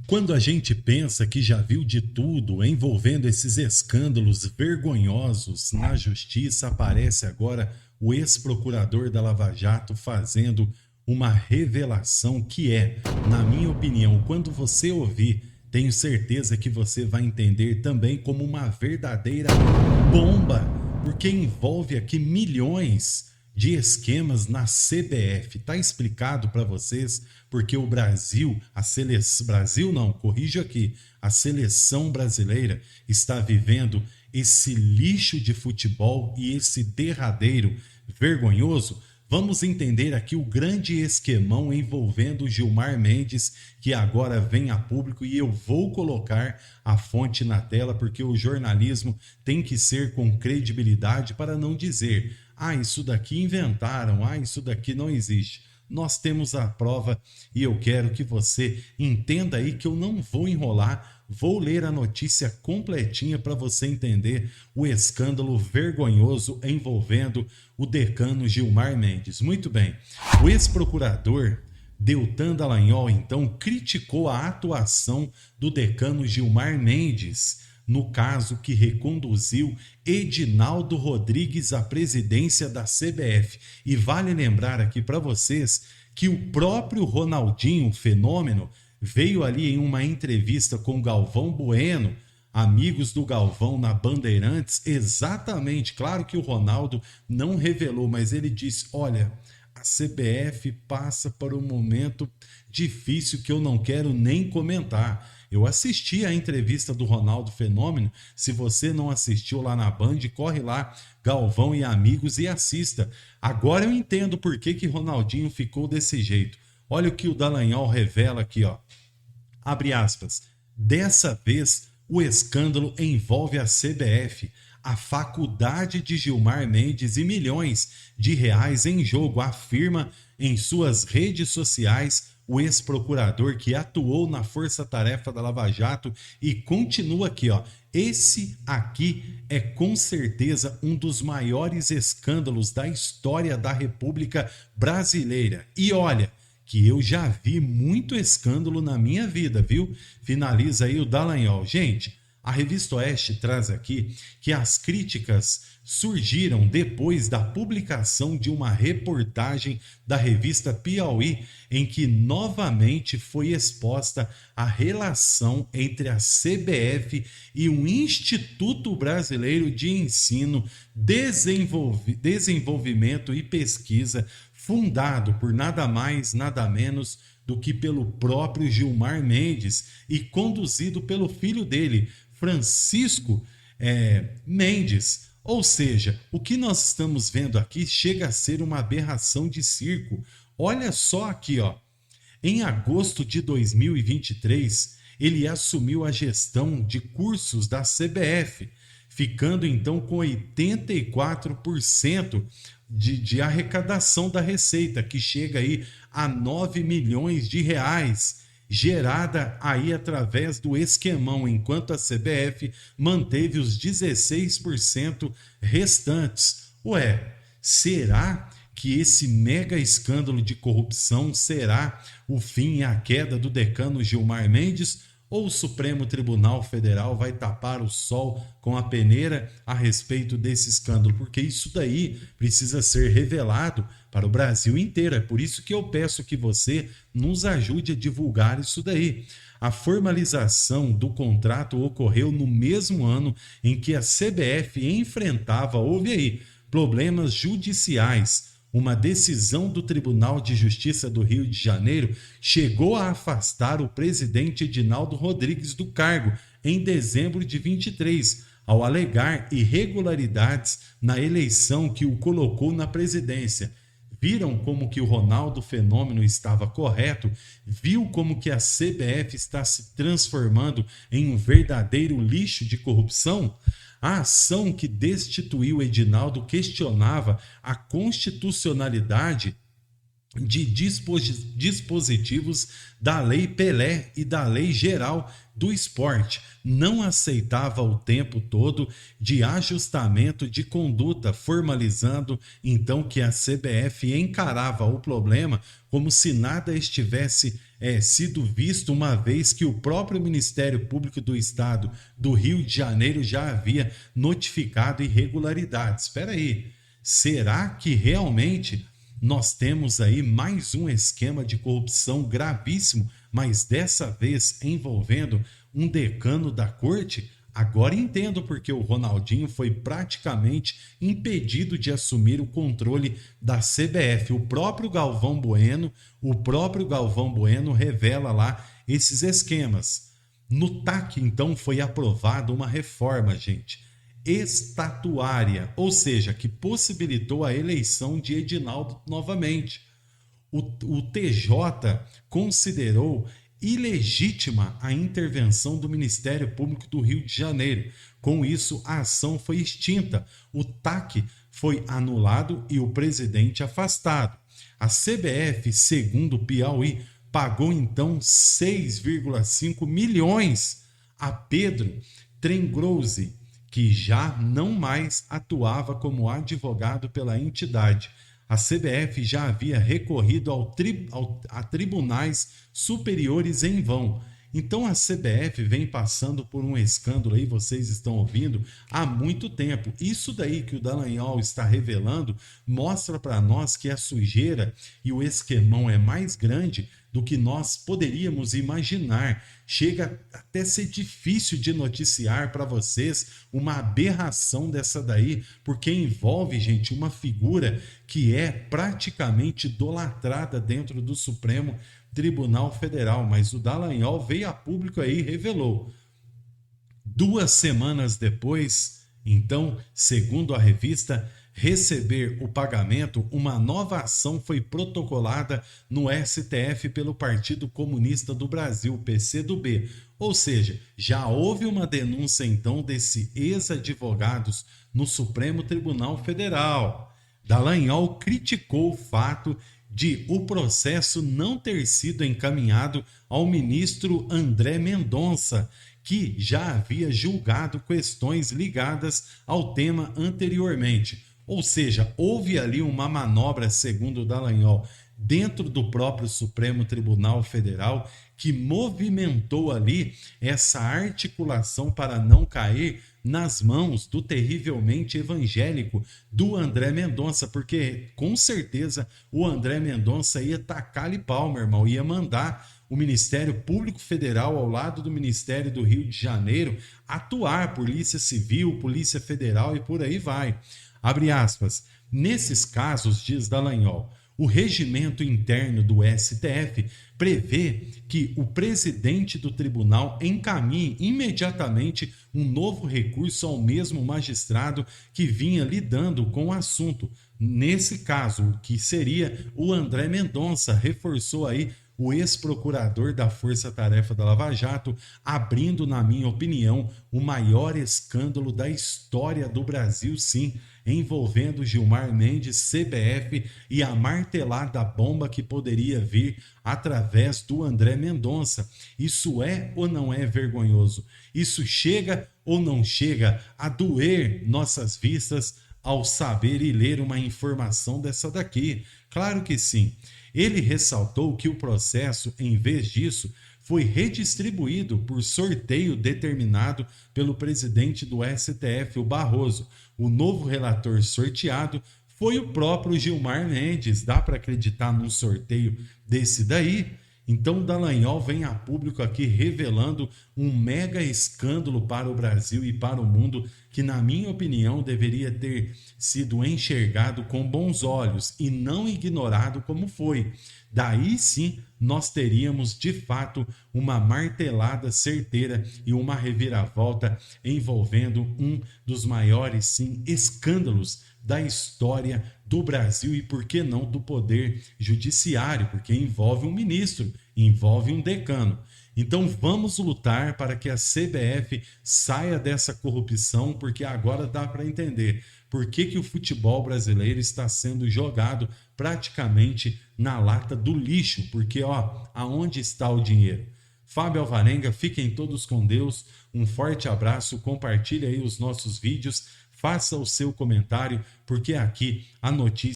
Quando a gente pensa que já viu de tudo envolvendo esses escândalos vergonhosos na justiça, aparece agora o ex-procurador da Lava Jato fazendo uma revelação que é, na minha opinião, quando você ouvir, tenho certeza que você vai entender também como uma verdadeira bomba, porque envolve aqui milhões de esquemas na CBF. Tá explicado para vocês porque o Brasil, a seleção, Brasil não, corrijo aqui, a seleção brasileira está vivendo esse lixo de futebol e esse derradeiro vergonhoso. Vamos entender aqui o grande esquemão envolvendo o Gilmar Mendes, que agora vem a público, e eu vou colocar a fonte na tela, porque o jornalismo tem que ser com credibilidade para não dizer: ah, isso daqui inventaram, ah, isso daqui não existe. Nós temos a prova e eu quero que você entenda aí que eu não vou enrolar, vou ler a notícia completinha para você entender o escândalo vergonhoso envolvendo o decano Gilmar Mendes. Muito bem, o ex-procurador Deltan Dallagnol, então, criticou a atuação do decano Gilmar Mendes no caso que reconduziu Edinaldo Rodrigues à presidência da CBF. E vale lembrar aqui para vocês que o próprio Ronaldinho Fenômeno veio ali em uma entrevista com Galvão Bueno, amigos do Galvão na Bandeirantes, exatamente, claro que o Ronaldo não revelou, mas ele disse: olha, a CBF passa por um momento difícil que eu não quero nem comentar. Eu assisti a entrevista do Ronaldo Fenômeno. Se você não assistiu lá na Band, corre lá, Galvão e Amigos, e assista. Agora eu entendo por que Ronaldinho ficou desse jeito. Olha o que o Dallagnol revela aqui, ó. Abre aspas. Dessa vez, o escândalo envolve a CBF, a faculdade de Gilmar Mendes e milhões de reais em jogo, afirma em suas redes sociais o ex-procurador que atuou na força-tarefa da Lava Jato e continua aqui, ó. Esse aqui é com certeza um dos maiores escândalos da história da República Brasileira. E olha, que eu já vi muito escândalo na minha vida, viu? Finaliza aí o Dallagnol. Gente, a Revista Oeste traz aqui que as críticas surgiram depois da publicação de uma reportagem da revista Piauí, em que novamente foi exposta a relação entre a CBF e o Instituto Brasileiro de Ensino, Desenvolvimento e Pesquisa, fundado por nada mais, nada menos do que pelo próprio Gilmar Mendes e conduzido pelo filho dele, Francisco Mendes. Ou seja, o que nós estamos vendo aqui chega a ser uma aberração de circo. Olha só aqui, ó. Em agosto de 2023, ele assumiu a gestão de cursos da CBF, ficando então com 84% de arrecadação da receita, que chega aí a 9 milhões de reais, gerada aí através do esquemão, enquanto a CBF manteve os 16% restantes. Ué, será que esse mega escândalo de corrupção será o fim e a queda do decano Gilmar Mendes? Ou o Supremo Tribunal Federal vai tapar o sol com a peneira a respeito desse escândalo? Porque isso daí precisa ser revelado para o Brasil inteiro. É por isso que eu peço que você nos ajude a divulgar isso daí. A formalização do contrato ocorreu no mesmo ano em que a CBF enfrentava, houve aí, problemas judiciais. Uma decisão do Tribunal de Justiça do Rio de Janeiro chegou a afastar o presidente Edinaldo Rodrigues do cargo em dezembro de 23, ao alegar irregularidades na eleição que o colocou na presidência. Viram como que o Ronaldo Fenômeno estava correto? Viu como que a CBF está se transformando em um verdadeiro lixo de corrupção? A ação que destituiu Edinaldo questionava a constitucionalidade de dispositivos da Lei Pelé e da Lei Geral do Esporte. Não aceitava o tempo todo de ajustamento de conduta, formalizando então que a CBF encarava o problema como se nada estivesse sido visto, uma vez que o próprio Ministério Público do Estado do Rio de Janeiro já havia notificado irregularidades. Espera aí, será que realmente nós temos aí mais um esquema de corrupção gravíssimo, mas dessa vez envolvendo um decano da corte? Agora entendo porque o Ronaldinho foi praticamente impedido de assumir o controle da CBF. O próprio Galvão Bueno revela lá esses esquemas. No TAC, então, foi aprovada uma reforma, gente, estatuária, ou seja, que possibilitou a eleição de Edinaldo novamente. O TJ considerou ilegítima a intervenção do Ministério Público do Rio de Janeiro. Com isso, a ação foi extinta, o TAC foi anulado e o presidente afastado. A CBF, segundo o Piauí, pagou então 6,5 milhões a Pedro Trengrose, que já não mais atuava como advogado pela entidade. A CBF já havia recorrido a tribunais superiores em vão. Então a CBF vem passando por um escândalo aí, vocês estão ouvindo, há muito tempo. Isso daí que o Dallagnol está revelando mostra para nós que a sujeira e o esquemão é mais grande do que nós poderíamos imaginar. Chega até a ser difícil de noticiar para vocês uma aberração dessa daí, porque envolve, gente, uma figura que é praticamente idolatrada dentro do Supremo Tribunal Federal. Mas o Dallagnol veio a público aí e revelou. 2 semanas depois, então, segundo a revista receber o pagamento, uma nova ação foi protocolada no STF pelo Partido Comunista do Brasil, PCdoB. Ou seja, já houve uma denúncia então desse ex-advogados no Supremo Tribunal Federal. Dallagnol criticou o fato de o processo não ter sido encaminhado ao ministro André Mendonça, que já havia julgado questões ligadas ao tema anteriormente. Ou seja, houve ali uma manobra, segundo o Dallagnol, dentro do próprio Supremo Tribunal Federal, que movimentou ali essa articulação para não cair nas mãos do terrivelmente evangélico do André Mendonça, porque com certeza o André Mendonça ia tacar-lhe pau, meu irmão, ia mandar o Ministério Público Federal ao lado do Ministério do Rio de Janeiro atuar, Polícia Civil, Polícia Federal e por aí vai. Abre aspas. Nesses casos, diz Dallagnol, o regimento interno do STF prevê que o presidente do tribunal encaminhe imediatamente um novo recurso ao mesmo magistrado que vinha lidando com o assunto. Nesse caso, que seria o André Mendonça, reforçou aí o ex-procurador da Força Tarefa da Lava Jato, abrindo, na minha opinião, o maior escândalo da história do Brasil, sim, envolvendo Gilmar Mendes, CBF e a martelada bomba que poderia vir através do André Mendonça. Isso é ou não é vergonhoso? Isso chega ou não chega a doer nossas vistas ao saber e ler uma informação dessa daqui? Claro que sim. Ele ressaltou que o processo, em vez disso, foi redistribuído por sorteio determinado pelo presidente do STF, o Barroso. O novo relator sorteado foi o próprio Gilmar Mendes. Dá para acreditar num sorteio desse daí? Então, Dallagnol vem a público aqui revelando um mega escândalo para o Brasil e para o mundo que, na minha opinião, deveria ter sido enxergado com bons olhos e não ignorado como foi. Daí sim, nós teríamos de fato uma martelada certeira e uma reviravolta envolvendo um dos maiores, sim, escândalos da história do Brasil e, por que não, do poder judiciário, porque envolve um ministro, envolve um decano. Então vamos lutar para que a CBF saia dessa corrupção, porque agora dá para entender por que o futebol brasileiro está sendo jogado praticamente na lata do lixo, porque aonde está o dinheiro? Fábio Alvarenga, fiquem todos com Deus, um forte abraço, compartilhe aí os nossos vídeos, faça o seu comentário, porque aqui a notícia